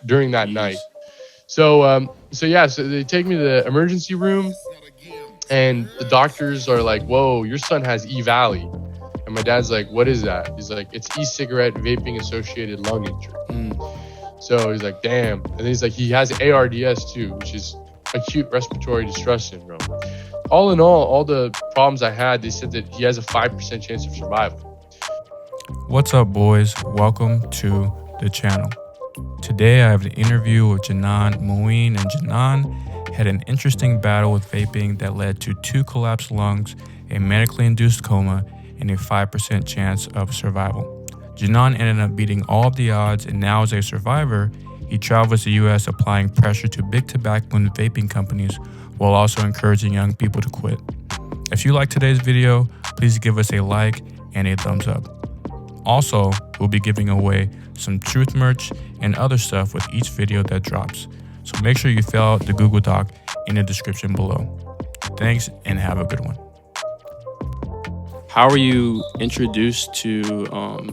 during that night. So they take me to the emergency room, and the doctors are like, "Whoa, your son has E Valley." And my dad's like, "What is that?" He's like, "It's e-cigarette vaping associated lung injury." So he's like, "Damn." And then he's like, he has ARDS too, which is acute respiratory distress syndrome. All in all the problems I had, they said that he has a 5% chance of survival. What's up, boys? Welcome to the channel. Today I have an interview with Janan Moen, and Janan had an interesting battle with vaping that led to 2 collapsed lungs, a medically induced coma, and a 5% chance of survival. Janan ended up beating all of the odds, and now as a survivor, he travels the US applying pressure to big tobacco and vaping companies while also encouraging young people to quit. If you like today's video, please give us a like and a thumbs up. Also, we'll be giving away some truth merch and other stuff with each video that drops. So make sure you fill out the Google Doc in the description below. Thanks and have a good one. How were you introduced to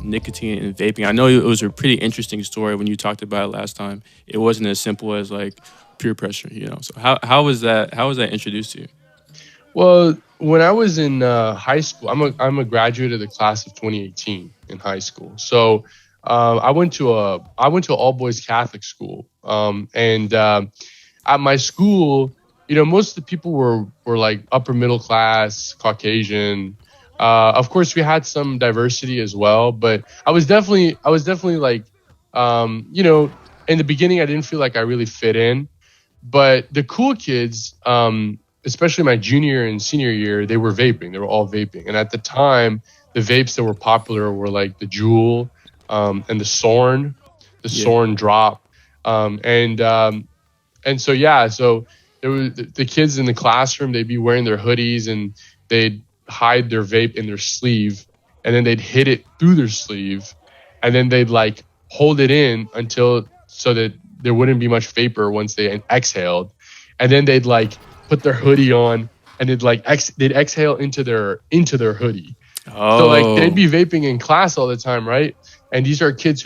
nicotine and vaping? I know it was a pretty interesting story when you talked about it last time. It wasn't as simple as like peer pressure, you know. So how was that introduced to you? Well, when I was in high school, I'm a graduate of the class of 2018 in high school. So I went to an all boys Catholic school, and at my school, you know, most of the people were like upper middle class, Caucasian. Of course, we had some diversity as well, but I was definitely like, you know, in the beginning, I didn't feel like I really fit in, but the cool kids, especially my junior and senior year, they were vaping. They were all vaping. And at the time, the vapes that were popular were like the Juul and the Sorn, Sorn drop. So there was the kids in the classroom, they'd be wearing their hoodies and they'd hide their vape in their sleeve, and then they'd hit it through their sleeve, and then they'd like hold it in so that there wouldn't be much vapor once they exhaled. And then they'd like put their hoodie on, and they'd exhale into their hoodie. So like they'd be vaping in class all the time, right? And these are kids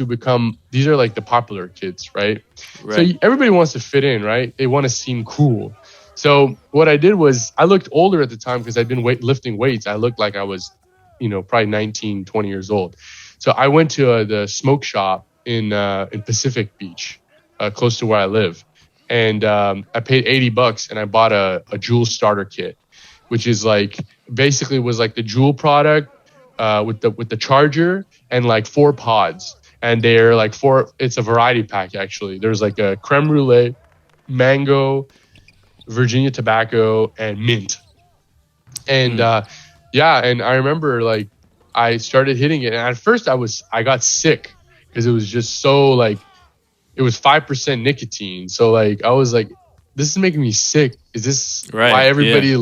these are like the popular kids, right? So everybody wants to fit in, right? They want to seem cool. So what I did was I looked older at the time because I'd been lifting weights. I looked like I was, you know, probably 19, 20 years old. So I went to the smoke shop in Pacific Beach, close to where I live. And I paid $80 and I bought a Juul starter kit, which is like basically was like the Juul product with the charger and like 4 pods. And they're like it's a variety pack actually. There's like a creme brulee, mango, Virginia tobacco, and mint. And and I remember like I started hitting it, and at first I got sick because it was just so like it was 5% nicotine. So like I was like, this is making me sick. Is this why everybody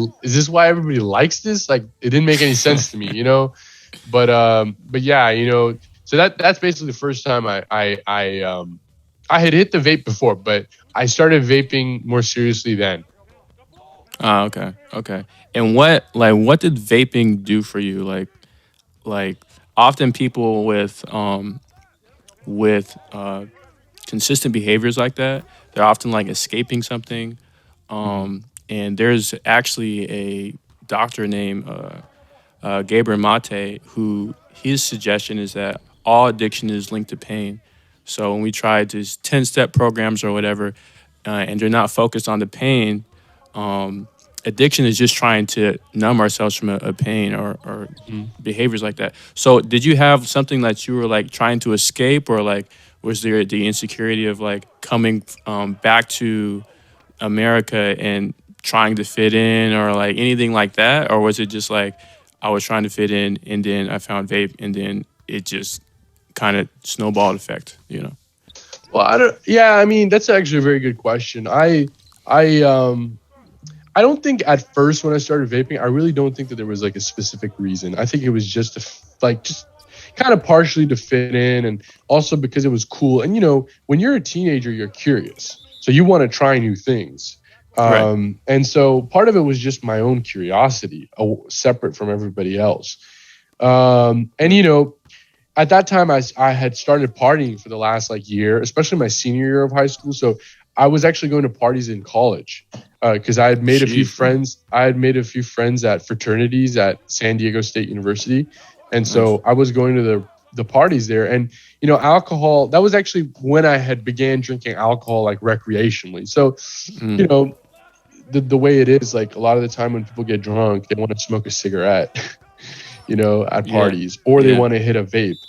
likes this? Like it didn't make any sense to me, you know. But yeah, you know, so that's basically the first time I had hit the vape before, but I started vaping more seriously then. Okay. And what did vaping do for you? Like often people with consistent behaviors like that, they're often like escaping something. And there's actually a doctor named Gabriel Mate who his suggestion is that all addiction is linked to pain. So when we try these 10-step programs or whatever, and they're not focused on the pain, addiction is just trying to numb ourselves from a pain or behaviors like that. So did you have something that you were like trying to escape, or like was there the insecurity of like coming back to America and trying to fit in, or like anything like that? Or was it just like I was trying to fit in and then I found vape and then it just kind of snowballed effect, you know? Well, I mean, that's actually a very good question. I don't think at first when I started vaping, I really don't think that there was like a specific reason. I think it was just just kind of partially to fit in, and also because it was cool. And you know, when you're a teenager, you're curious, so you want to try new things. And so part of it was just my own curiosity, separate from everybody else. And you know, at that time I had started partying for the last like year, especially my senior year of high school. So I was actually going to parties in college because I had made a few Jeez, bro. friends. I had made a few friends at fraternities at San Diego State University, and Nice. so I was going to the parties there. And alcohol. That was actually when I had began drinking alcohol like recreationally. So Mm, you know the way it is, like a lot of the time when people get drunk, they want to smoke a cigarette, at yeah, parties, or they yeah. want to hit a vape.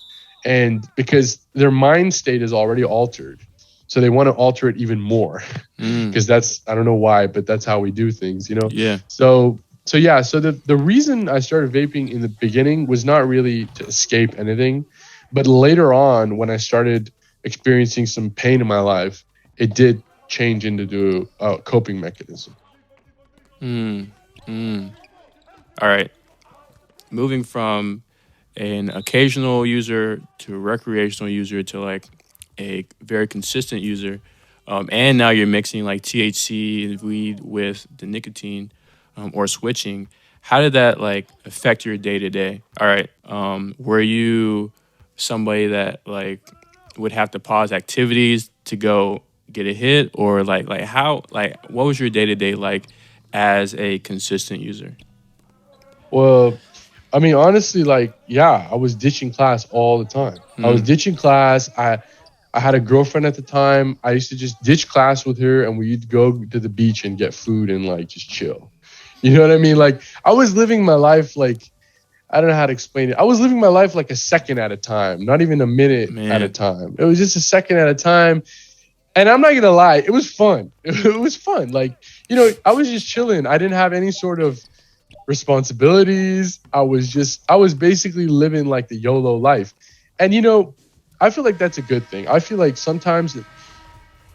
And because their mind state is already altered, so they want to alter it even more Mm, because I don't know why, but that's how we do things. yeah. So yeah, so the reason I started vaping in the beginning was not really to escape anything, but later on when I started experiencing some pain in my life, it did change into a coping mechanism. Mm, mm. All right. Moving from an occasional user to a recreational user to like a very consistent user, and now you're mixing like THC and weed with the nicotine, or switching. How did that like affect your day to day? All right, were you somebody that like would have to pause activities to go get a hit, or like how like what was your day to day like as a consistent user? Well, I mean, honestly, like, yeah, I was ditching class all the time. I was Mm, ditching class. I had a girlfriend at the time. I used to just ditch class with her, and we'd go to the beach and get food and like just chill. You know what I mean? Like, I was living my life like I don't know how to explain it. I was living my life like a second at a time, not even a minute at a man, time. It was just a second at a time. And I'm not gonna lie, it was fun. It was fun. Like, I was just chilling. I didn't have any sort of responsibilities. I was basically living like the YOLO life. And I feel like that's a good thing. I feel like sometimes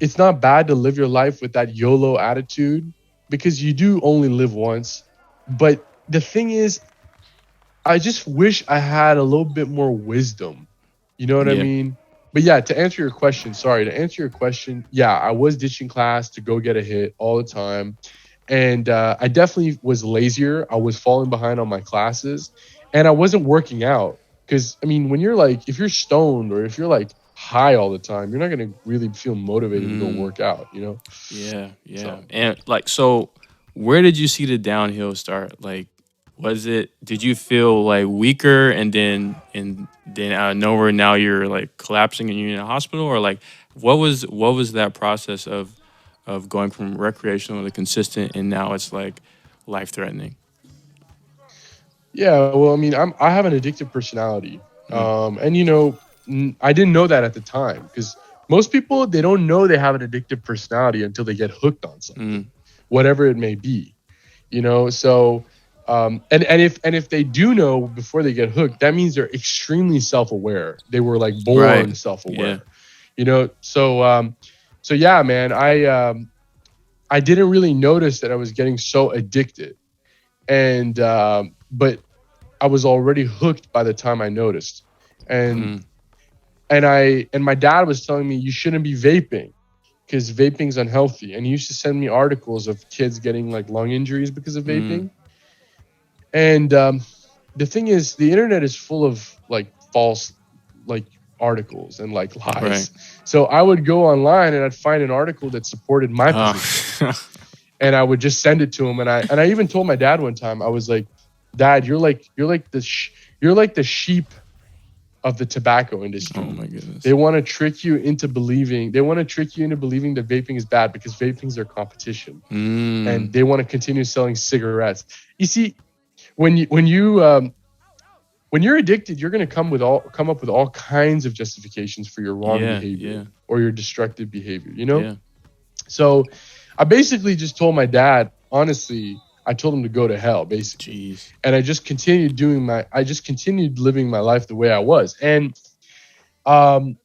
it's not bad to live your life with that YOLO attitude because you do only live once. But the thing is, I just wish I had a little bit more wisdom. You know what I yeah. mean? But yeah, to answer your question, yeah, I was ditching class to go get a hit all the time. And I definitely was lazier. I was falling behind on my classes and I wasn't working out. Because, I mean, when you're like, if you're stoned or if you're like high all the time, you're not going to really feel motivated to go Mm. work out? Yeah, yeah. So. And like so where did you see the downhill start? Like was it did you feel like weaker and then out of nowhere now you're like collapsing and you're in a hospital, or like what was that process of going from recreational to consistent and now it's like life threatening? Yeah, well, I mean, I have an addictive personality, Mm, and I didn't know that at the time because most people they don't know they have an addictive personality until they get hooked on something, mm, whatever it may be. So and if they do know before they get hooked, that means they're extremely self-aware. They were like right. born Yeah. self-aware. So yeah, man, I didn't really notice that I was getting so addicted, and but I was already hooked by the time I noticed. And Mm, and my dad was telling me you shouldn't be vaping because vaping's unhealthy. And he used to send me articles of kids getting like lung injuries because of mm, vaping. And the thing is, the internet is full of like false like articles and like right. lies. So I would go online and I'd find an article that supported my Uh, position, and I would just send it to him. And I even told my dad one time, I was like, Dad, you're like the sheep of the tobacco oh industry. my goodness. They want to trick you into believing. They want to trick you into believing that vaping is bad because vaping's their competition, and Mm, they want to continue selling cigarettes. You see, when you're addicted, you're going to come up with all kinds of justifications for your wrong yeah, behavior yeah, or your destructive behavior. yeah. So I basically just told my dad, honestly, I told him to go to hell, basically. Jeez. And I just continued living my life the way I was. And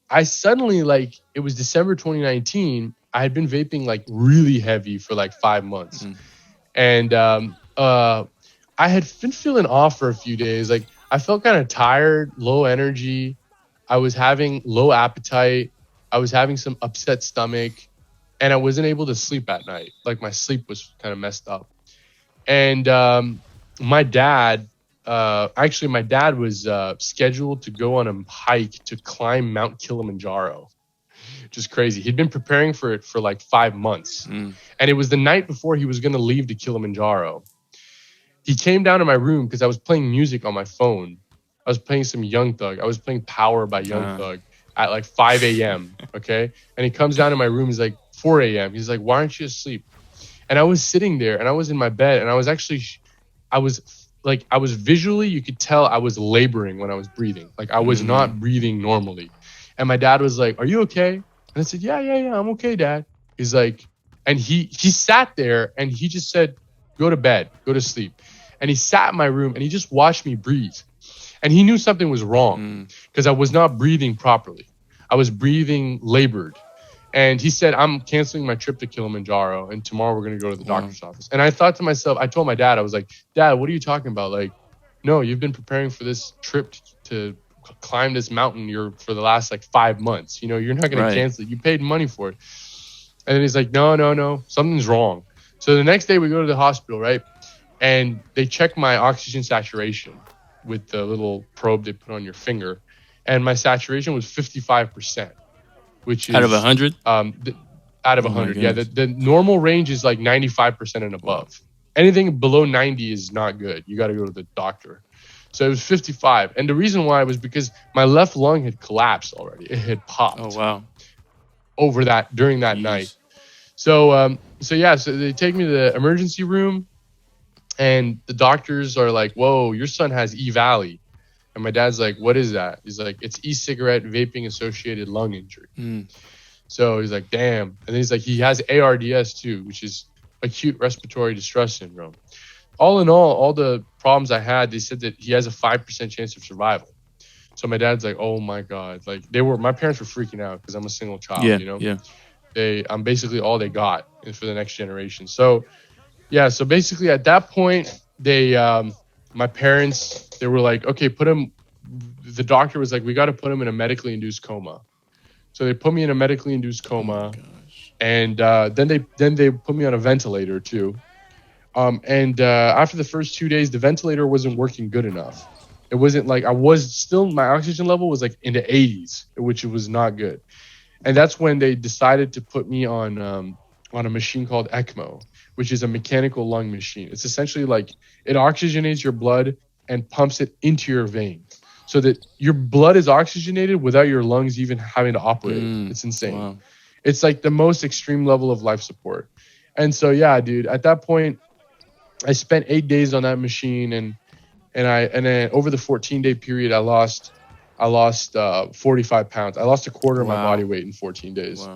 I suddenly, like, it was December 2019. I had been vaping like really heavy for like 5 months. Mm, And I had been feeling off for a few days. Like, I felt kind of tired, low energy. I was having low appetite. I was having some upset stomach, and I wasn't able to sleep at night. Like, my sleep was kind of messed up. And my dad actually, my dad was scheduled to go on a hike to climb Mount Kilimanjaro. Just crazy. He'd been preparing for it for like 5 months. And it was the night before he was going to leave to Kilimanjaro. He came down to my room because I was playing music on my phone. I was playing some Young Thug. I was playing Power by Young Thug at like 5 a.m. Okay. And he comes down to my room. He's like 4 a.m. He's like, why aren't you asleep? And I was sitting there and I was in my bed and I was actually, I was visually, you could tell I was laboring when I was breathing. Like I was not breathing normally. And my dad was like, are you okay? And I said, yeah, I'm okay, Dad. He's like, and he sat there and he just said, go to bed, go to sleep. And he sat in my room and he just watched me breathe. And he knew something was wrong because I was not breathing properly. I was breathing labored. And he said, I'm canceling my trip to Kilimanjaro and tomorrow we're going to go to the doctor's office. And I thought to myself, I told my dad, I was like, Dad, what are you talking about? Like, no, you've been preparing for this trip to climb this mountain for the last like 5 months. You know, you're not going to cancel it. You paid money for it. And then he's like, no, something's wrong. So the next day we go to the hospital, right? And they check my oxygen saturation with the little probe they put on your finger. And my saturation was 55%, which is... Out of 100? Out of 100, yeah. The normal range is like 95% and above. Anything below 90 is not good. You got to go to the doctor. So it was 55. And the reason why was because my left lung had collapsed already. It had popped. Oh, wow. During that night. So they take me to the emergency room and the doctors are like, whoa, your son has E-Valley. And my dad's like, what is that? He's like, it's e-cigarette vaping associated lung injury. So he's like, damn. And then he's like, he has ARDS too, which is acute respiratory distress syndrome. All in all the problems I had, they said that he has a 5% chance of survival. So my dad's like, oh my God. Like my parents were freaking out because I'm a single child, you know? Yeah. I'm basically all they got for the next generation. So basically at that point, my parents, they were like, okay, the doctor was like, we got to put him in a medically induced coma. So they put me in a medically induced coma. And then they put me on a ventilator too. After the first 2 days, the ventilator wasn't working good enough. It wasn't like my oxygen level was like in the 80s, which was not good. And that's when they decided to put me on a machine called ECMO, which is a mechanical lung machine. It's essentially like it oxygenates your blood and pumps it into your vein so that your blood is oxygenated without your lungs even having to operate. It's insane. Wow. It's like the most extreme level of life support. And so, yeah, dude, at that point, I spent 8 days on that machine and then over the 14-day period, I lost 45 pounds. I lost a quarter of my body weight in 14 days.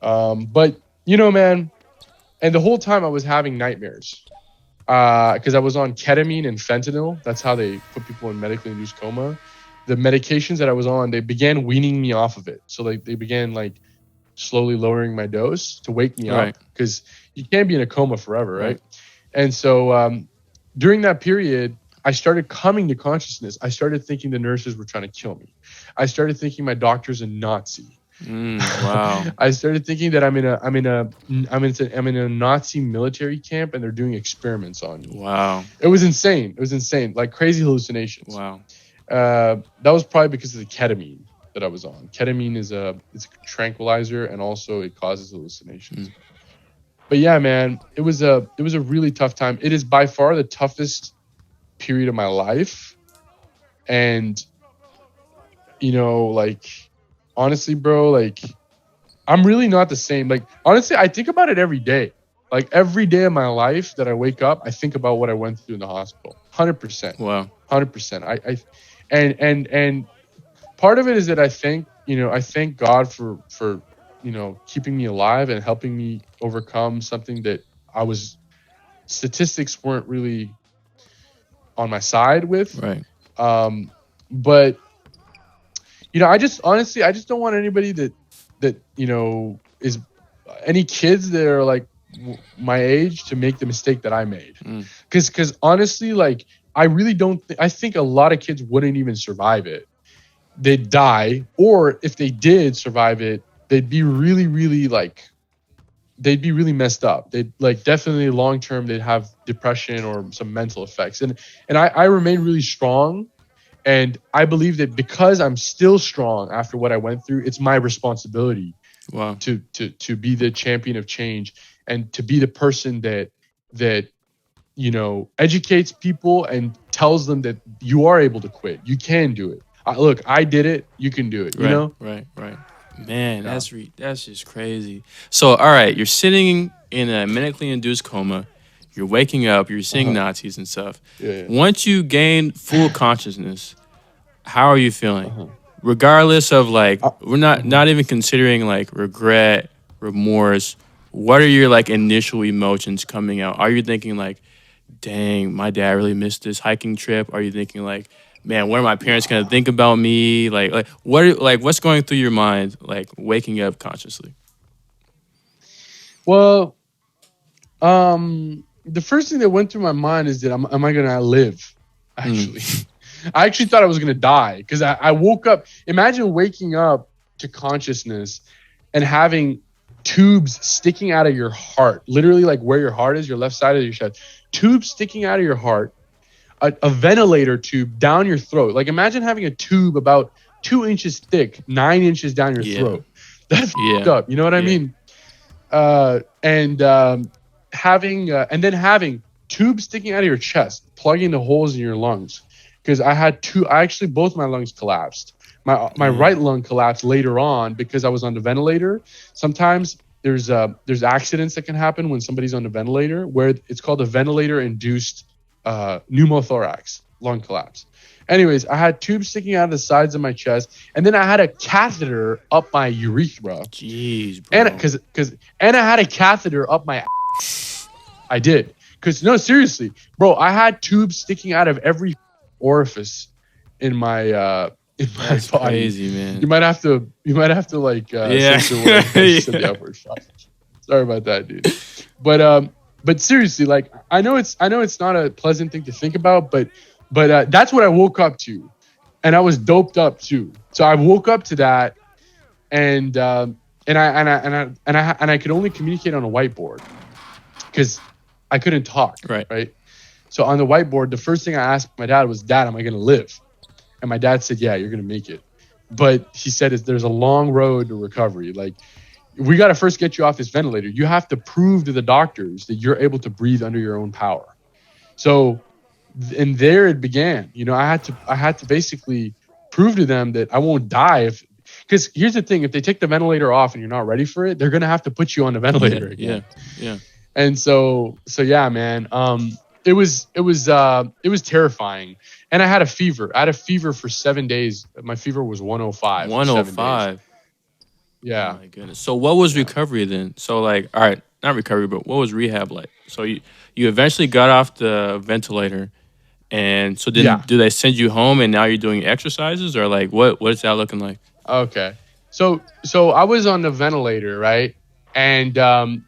Wow. But, you know, man, and the whole time I was having nightmares because I was on ketamine and fentanyl. That's how they put people in medically induced coma. The medications that I was on, they began weaning me off of it. So like they began like slowly lowering my dose to wake me up because you can't be in a coma forever, right? And so during that period, I started coming to consciousness. I started thinking the nurses were trying to kill me. I started thinking my doctor's a Nazi. Wow. I started thinking that I'm in a Nazi military camp and they're doing experiments on me. Wow. It was insane. Like crazy hallucinations. Wow. That was probably because of the ketamine that I was on. Ketamine it's a tranquilizer and also it causes hallucinations. But yeah, man, it was a really tough time. It is by far the toughest period of my life. And you know, like honestly, bro, like I'm really not the same. Like honestly, I think about it every day. Like every day of my life that I wake up, I think about what I went through in the hospital. 100%. Wow. 100%. And part of it is that I thank God for you know, keeping me alive and helping me overcome something that statistics weren't really on my side with. Right. But you know, I just don't want anybody that, you know, is any kids that are like my age to make the mistake that I made. Cause honestly, like, I really don't, I think a lot of kids wouldn't even survive it. They'd die, or if they did survive it, they'd be really, really like they'd be really messed up. They'd like definitely long term they'd have depression or some mental effects. And I remain really strong. And I believe that because I'm still strong after what I went through, it's my responsibility Wow. to be the champion of change and to be the person that educates people and tells them that you are able to quit. You can do it. Look, I did it. You can do it. Right, right. Man, Yeah. that's just crazy. So, all right, you're sitting in a medically induced coma. You're waking up. You're seeing Nazis and stuff. Yeah. Once you gain full consciousness, how are you feeling? Uh-huh. Regardless of like, we're not Mhm. not even considering like regret, remorse. What are your like initial emotions coming out? Are you thinking like, dang, my dad really missed this hiking trip? Are you thinking like, man, what are my parents gonna think about me? What's going through your mind like waking up consciously? Well, the first thing that went through my mind is that am I gonna live? Actually, I actually thought I was gonna die because I woke up. Imagine waking up to consciousness and having tubes sticking out of your heart, literally like where your heart is, your left side of your chest, tubes sticking out of your heart, a ventilator tube down your throat. Like imagine having a tube about 2 inches thick, 9 inches down your throat. That's fucked up. You know what I mean? And then having tubes sticking out of your chest, plugging the holes in your lungs. Because both my lungs collapsed. My right lung collapsed later on because I was on the ventilator. Sometimes there's accidents that can happen when somebody's on the ventilator where it's called a ventilator induced pneumothorax, lung collapse. Anyways, I had tubes sticking out of the sides of my chest, and then I had a catheter up my urethra. Jeez, bro. And I had a catheter up my ass. I did. Because no, seriously, bro, I had tubes sticking out of every orifice in my That's body. Crazy, man. You might have to like censor what I said the upward shot. Sorry about that, dude. But seriously, like I know it's not a pleasant thing to think about, but that's what I woke up to, and I was doped up too. So I woke up to that, and I could only communicate on a whiteboard because I couldn't talk. Right. So on the whiteboard, the first thing I asked my dad was, "Dad, am I gonna live?" And my dad said, "Yeah, you're gonna make it." But he said, "There's a long road to recovery. Like, we got to first get you off this ventilator. You have to prove to the doctors that you're able to breathe under your own power." So, and there it began. I had to basically prove to them that I won't die because here's the thing: if they take the ventilator off and you're not ready for it, they're gonna have to put you on the ventilator again. Yeah. And so yeah, man. It was terrifying, and I had a fever. I had a fever for 7 days. My fever was 105. 105. Yeah. Oh my goodness. So what was recovery then? So like, all right, not recovery, but what was rehab like? So you eventually got off the ventilator, and so then do they send you home and now you're doing exercises, or like what is that looking like? Okay. So I was on the ventilator, right? And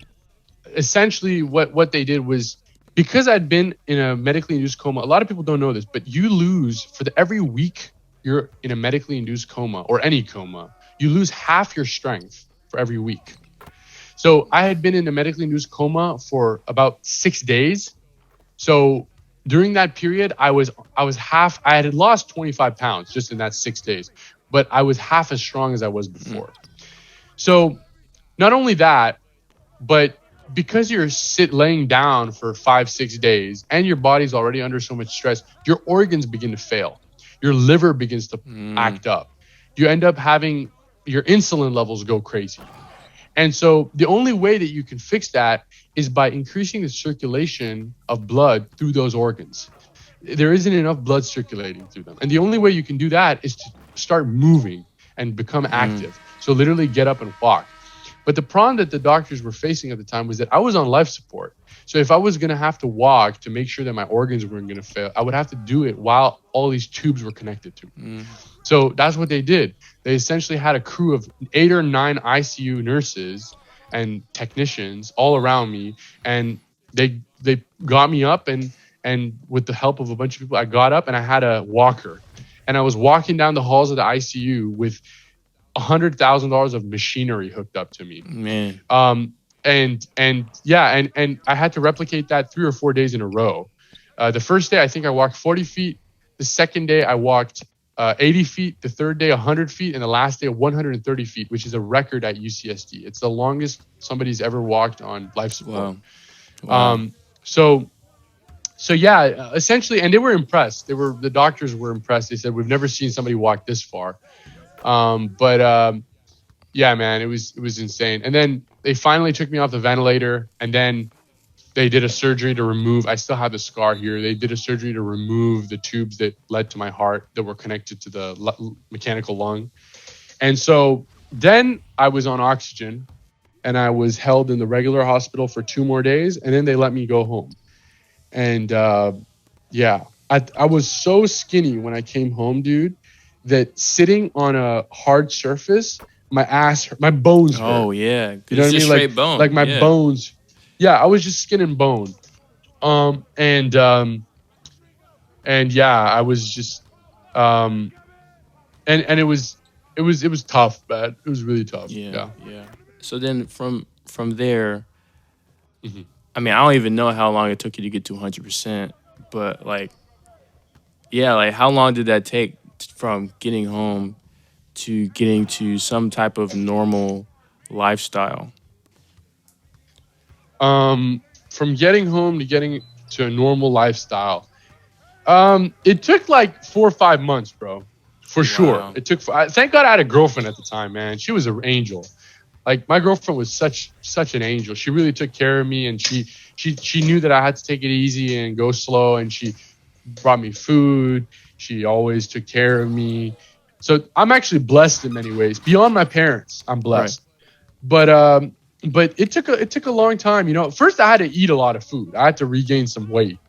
essentially what they did was, because I'd been in a medically induced coma, a lot of people don't know this, but you lose every week you're in a medically induced coma or any coma, you lose half your strength for every week. So I had been in a medically induced coma for about 6 days. So during that period, I had lost 25 pounds just in that 6 days, but I was half as strong as I was before. So not only that, but because you're laying down for 5-6 days and your body's already under so much stress, your organs begin to fail. Your liver begins to act up. You end up having your insulin levels go crazy. And so the only way that you can fix that is by increasing the circulation of blood through those organs. There isn't enough blood circulating through them. And the only way you can do that is to start moving and become active. So literally get up and walk. But the problem that the doctors were facing at the time was that I was on life support. So if I was going to have to walk to make sure that my organs weren't going to fail, I would have to do it while all these tubes were connected to me. So that's what they did. They essentially had a crew of 8 or 9 ICU nurses and technicians all around me. And they got me up, and with the help of a bunch of people, I got up and I had a walker. And I was walking down the halls of the ICU with $100,000 of machinery hooked up to me. Man. and yeah, and I had to replicate that 3 or 4 days in a row. The first day I think I walked 40 feet. The second day I walked 80 feet. The third day 100 feet, and the last day 130 feet, which is a record at UCSD. It's the longest somebody's ever walked on life support. Wow. So yeah, essentially, and they were impressed. The doctors were impressed. They said, we've never seen somebody walk this far. Yeah, man, it was insane. And then they finally took me off the ventilator, and then they did a surgery to remove. I still have the scar here. They did a surgery to remove the tubes that led to my heart that were connected to the mechanical lung. And so then I was on oxygen, and I was held in the regular hospital for 2 more days, and then they let me go home. And yeah, I was so skinny when I came home, dude, that sitting on a hard surface, my bones hurt. Oh yeah, you know what I mean? Straight bone. Like my bones. Yeah, I was just skin and bone. And yeah, I was just and it was tough, man. It was really tough. Yeah. So then from there, Mm-hmm. I mean, I don't even know how long it took you to get to 100%, but like how long did that take from getting home to getting to some type of normal lifestyle? From getting home to getting to a normal lifestyle, it took like 4 or 5 months, bro, for sure. It took. Thank God I had a girlfriend at the time, man. She was an angel. Like, my girlfriend was such an angel. She really took care of me, and she knew that I had to take it easy and go slow, and she brought me food. She always took care of me. So I'm actually blessed in many ways. Beyond my parents, I'm blessed. Right. But it took a long time. You know, first I had to eat a lot of food. I had to regain some weight.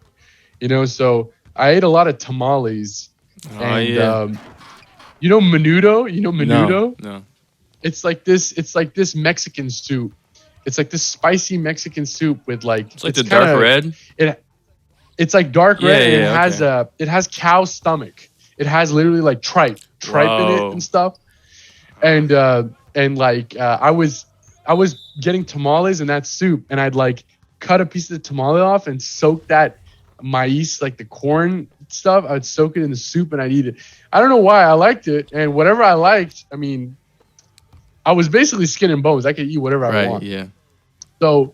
You know, so I ate a lot of tamales. You know menudo? You know menudo? No. It's like this Mexican soup. It's like this spicy Mexican soup with like it's the dark red. It's like dark red, and it has cow stomach. It has literally like tripe in it and stuff. And I was getting tamales in that soup, and I'd like cut a piece of the tamale off and soak that maize, like the corn stuff. I'd soak it in the soup and I'd eat it. I don't know why I liked it, and whatever I liked, I mean, I was basically skin and bones. I could eat whatever I want. Yeah. So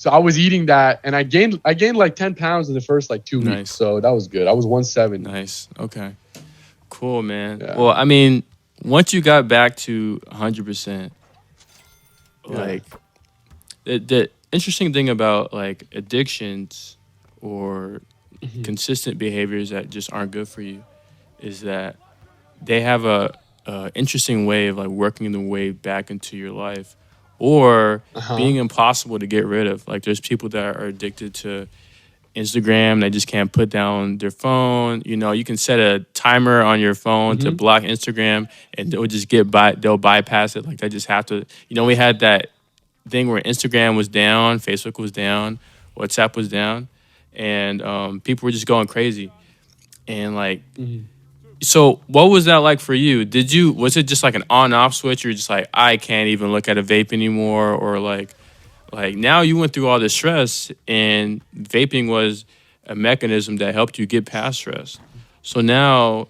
I was eating that, and I gained like 10 pounds in the first like 2 weeks. So that was good. I was 170. Nice. Okay. Cool, man. Yeah. Well, I mean, once you got back to 100%, like the interesting thing about like addictions or consistent behaviors that just aren't good for you is that they have a interesting way of like working their way back into your life, or being impossible to get rid of. Like, there's people that are addicted to Instagram. They just can't put down their phone. You know, you can set a timer on your phone to block Instagram, and they'll just they'll bypass it. Like, they just have to. You know, we had that thing where Instagram was down, Facebook was down, WhatsApp was down, and people were just going crazy. And like, so what was that like for you? Was it just like an on-off switch? You're just like, I can't even look at a vape anymore, or like now you went through all this stress, and vaping was a mechanism that helped you get past stress. So now,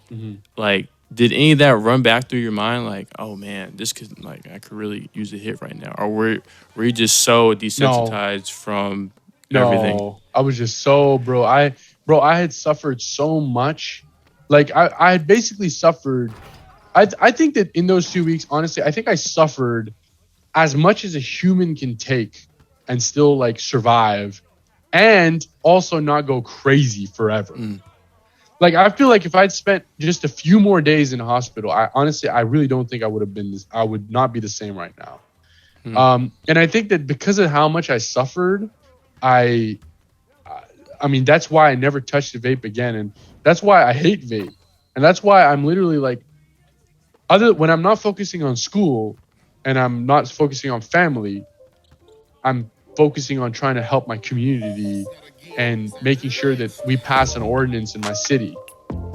like, did any of that run back through your mind? Like, oh man, I could really use a hit right now. Or were you just so desensitized from everything? No, I was just so, bro, I had suffered so much. Like, I had basically suffered. I think that in those 2 weeks, honestly, I think I suffered as much as a human can take and still like survive, and also not go crazy forever. Like, I feel like if I'd spent just a few more days in the hospital, I really don't think I would have been I would not be the same right now. And I think that because of how much I suffered, I mean, that's why I never touched a vape again. And that's why I hate vape. And that's why I'm literally like, when I'm not focusing on school and I'm not focusing on family, I'm focusing on trying to help my community and making sure that we pass an ordinance in my city,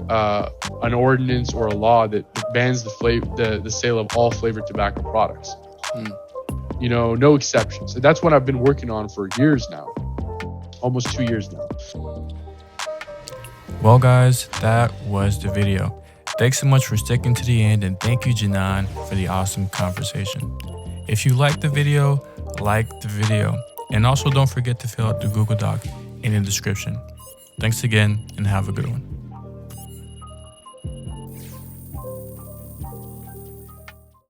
an ordinance or a law that bans the sale of all flavored tobacco products. no exceptions. And that's what I've been working on for years now, almost 2 years now. Well, guys, that was the video. Thanks so much for sticking to the end, and thank you, Janan, for the awesome conversation. If you liked the video, like the video, and also don't forget to fill out the Google Doc in the description. Thanks again, and have a good one.